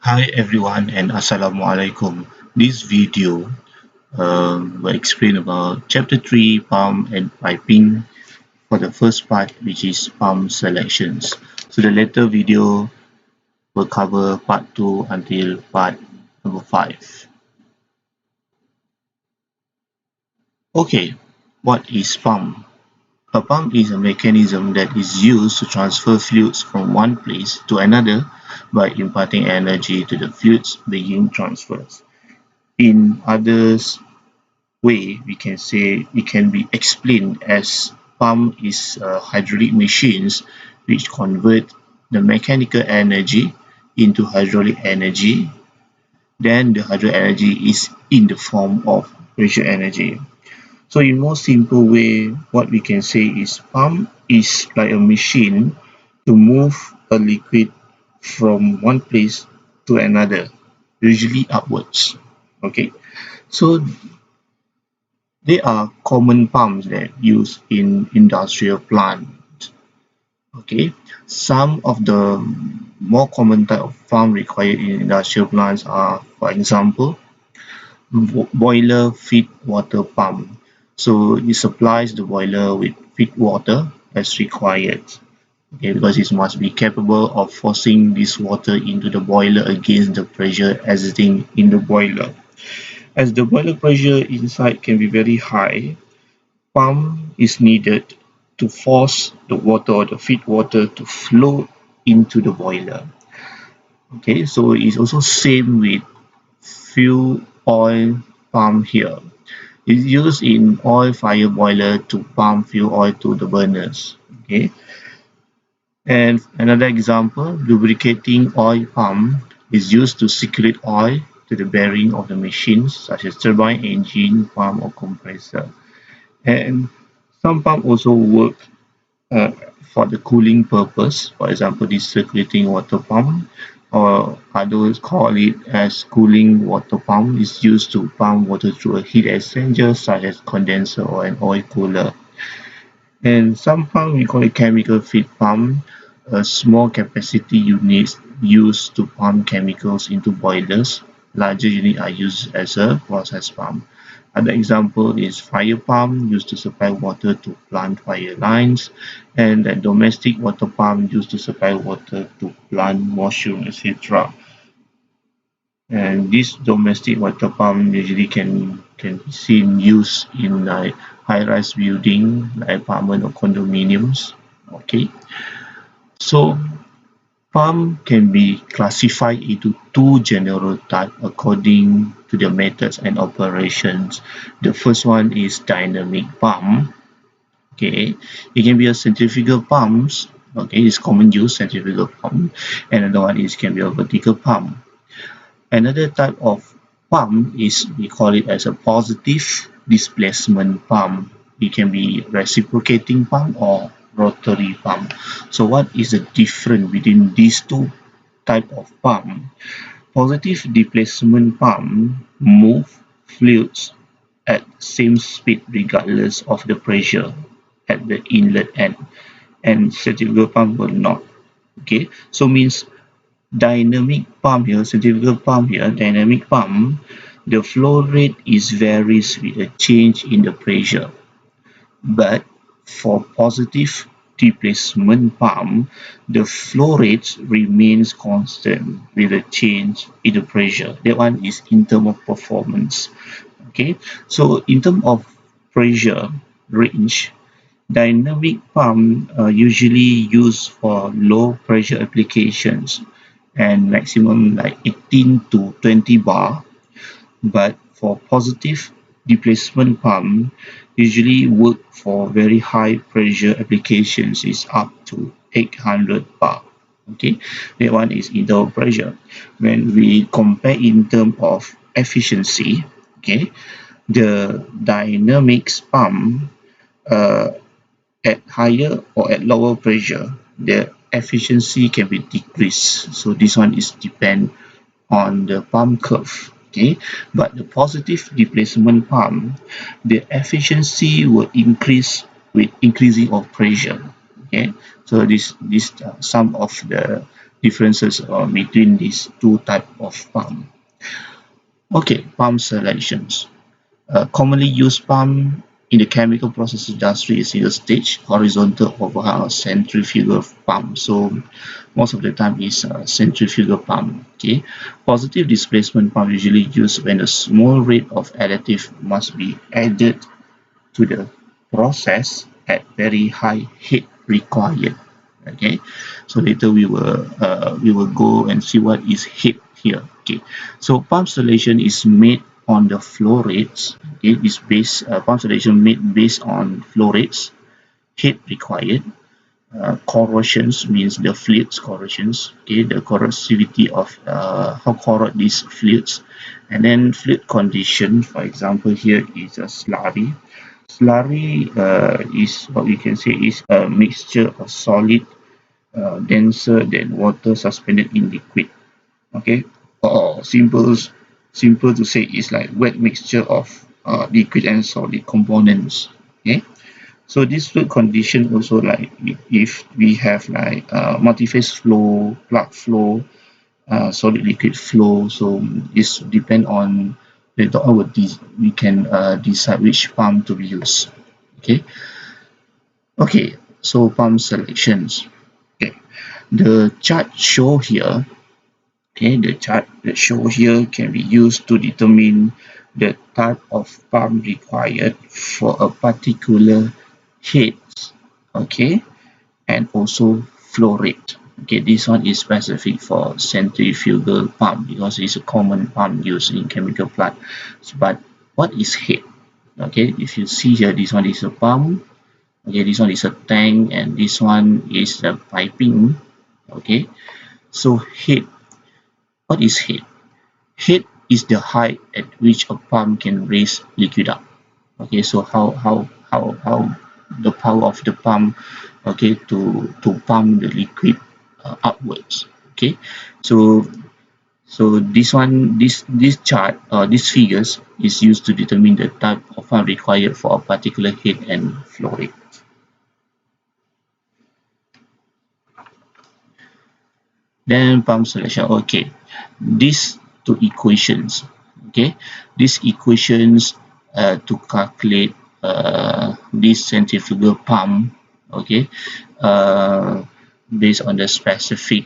Hi everyone and Assalamualaikum. This video will explain about chapter 3 pump and piping for the first part, which is pump selections. So the later video will cover part 2 until part number 5. Okay, what is pump? A pump is a mechanism that is used to transfer fluids from one place to another by imparting energy to the fluids being transferred. In others way, we can say it can be explained as pump is hydraulic machines which convert the mechanical energy into hydraulic energy. Then the hydraulic energy is in the form of pressure energy. So in more simple way, what we can say is pump is like a machine to move a liquid from one place to another, usually upwards. Okay, so there are common pumps that used in industrial plants. Okay, some of the more common type of pump required in industrial plants are, for example, boiler feed water pump. So it supplies the boiler with feed water as required. Okay, because it must be capable of forcing this water into the boiler against the pressure existing in the boiler. As the boiler pressure inside can be very high, pump is needed to force the water or the feed water to flow into the boiler. Okay, so it's also same with fuel oil pump here. It's used in oil fire boiler to pump fuel oil to the burners. Okay, and another example, lubricating oil pump is used to circulate oil to the bearing of the machines such as turbine, engine, pump or compressor. And some pump also work uh, for the cooling purpose. For example, this circulating water pump, or others call it as cooling water pump, is used to pump water through a heat exchanger such as condenser or an oil cooler. And some pump we call it chemical feed pump, a small capacity units used to pump chemicals into boilers. Larger units are used as a process pump. Other example is fire pump used to supply water to plant fire lines, and a domestic water pump used to supply water to plant washroom, etc. And this domestic water pump usually can be seen used in like high-rise building like apartment or condominiums. Okay, so pump can be classified into two general types according to their methods and operations. The first one is dynamic pump. Okay, it can be a centrifugal pumps. Okay, it's common use centrifugal pump. And another one is can be a vertical pump. Another type of pump is we call it as a positive displacement pump. It can be reciprocating pump or rotary pump. So what is the difference between these two type of pump? Positive displacement pump move fluids at same speed regardless of the pressure at the inlet end, and centrifugal pump will not. Okay, so means dynamic pump here, centrifugal pump here, dynamic pump, the flow rate is varies with a change in the pressure. But for positive displacement pump, the flow rate remains constant with a change in the pressure. That one is in terms of performance. Okay, so in terms of pressure range, dynamic pump usually used for low pressure applications and maximum like 18 to 20 bar, but for positive displacement pump usually work for very high pressure applications is up to 800 bar. Okay, that one is indoor pressure. When we compare in terms of efficiency, okay, the dynamics pump uh, at higher or at lower pressure, the efficiency can be decreased. So this one is depend on the pump curve. Okay, but the positive displacement pump, the efficiency will increase with increasing of pressure. Okay, so this some of the differences between these two type of pump. Okay, pump selections. Commonly used pump in the chemical process industry is single stage, horizontal overhang, or centrifugal pump. So most of the time is centrifugal pump. Okay, positive displacement pump usually used when a small rate of additive must be added to the process at very high heat required. Okay, so later we will go and see what is heat here. Okay, so pump selection is made on the flow rates. It is based pump selection made based on flow rates, heat required, corrosions means the fluids corrosions, okay, the corrosivity of how corrode these fluids, and then fluid condition. For example, here is a slurry. Slurry is what we can say is a mixture of solid denser than water suspended in liquid. Okay, or simple to say is like wet mixture of liquid and solid components. Okay, so this fluid condition also like if we have like multi-phase flow, plug flow, solid liquid flow, so this depend on we can decide which pump to be used. Okay, okay, so pump selections. Okay, the chart show here. Okay, the chart that show here can be used to determine the type of pump required for a particular head. Okay, and also flow rate. Okay, this one is specific for centrifugal pump because it's a common pump used in chemical plant. But what is head? Okay, if you see here, this one is a pump. Okay, this one is a tank, and this one is the piping. Okay, so head. What is head? Head is the height at which a pump can raise liquid up. Okay, so how the power of the pump, okay, to pump the liquid upwards. Okay, so this chart these figures is used to determine the type of pump required for a particular head and flow rate. Then pump selection. Okay, these two equations. Okay, these equations to calculate this centrifugal pump. Okay, uh, based on the specific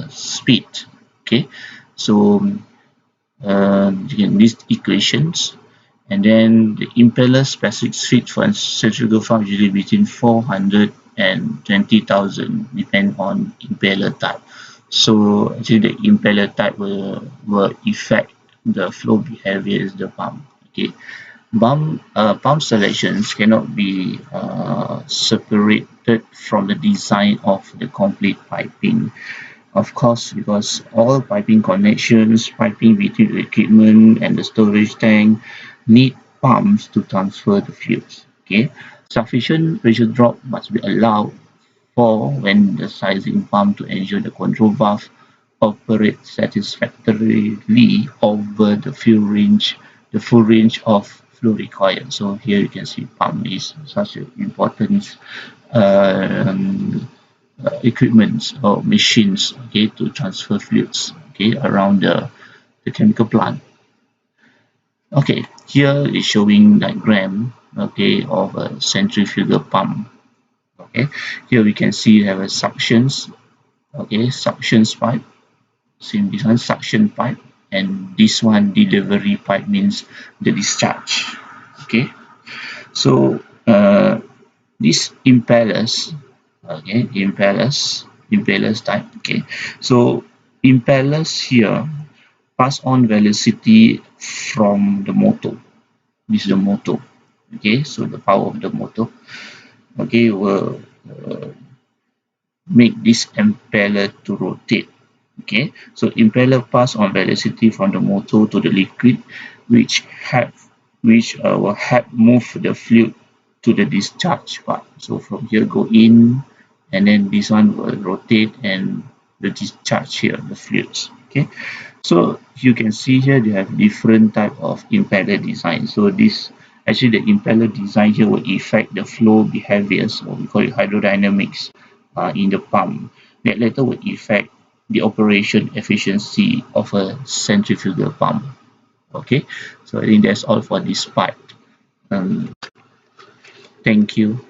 speed. Okay, so these equations, and then the impeller specific speed for a centrifugal pump usually between 400 and 20,000 depend on impeller type. So actually the impeller type will affect the flow behavior of the pump. Okay, pump selections cannot be separated from the design of the complete piping. Of course, because all piping connections, piping between the equipment and the storage tank need pumps to transfer the fluids. Okay, sufficient pressure drop must be allowed for when the sizing pump to ensure the control valve operates satisfactorily over the full range of flow required. So here you can see pump is such an important um, equipment or machines, okay, to transfer fluids, okay, around the chemical plant. Okay, here is showing diagram, okay, of a centrifugal pump. Okay, here we can see you have a suctions, okay, suctions pipe, same this one suction pipe, and this one delivery pipe means the discharge. Okay, so these impellers, okay, impellers type. Okay, so impellers here pass on velocity from the motor. This is the motor. Okay, so the power of the motor, okay, will make this impeller to rotate. Okay, so impeller pass on velocity from the motor to the liquid, which will help move the fluid to the discharge part. So from here go in, and then this one will rotate and the discharge here the fluids. Okay, so you can see here they have different type of impeller design. So this actually the impeller design here will affect the flow behaviors, or we call it hydrodynamics in the pump. that later would affect the operation efficiency of a centrifugal pump. Okay, so I think that's all for this part. Um, Thank you.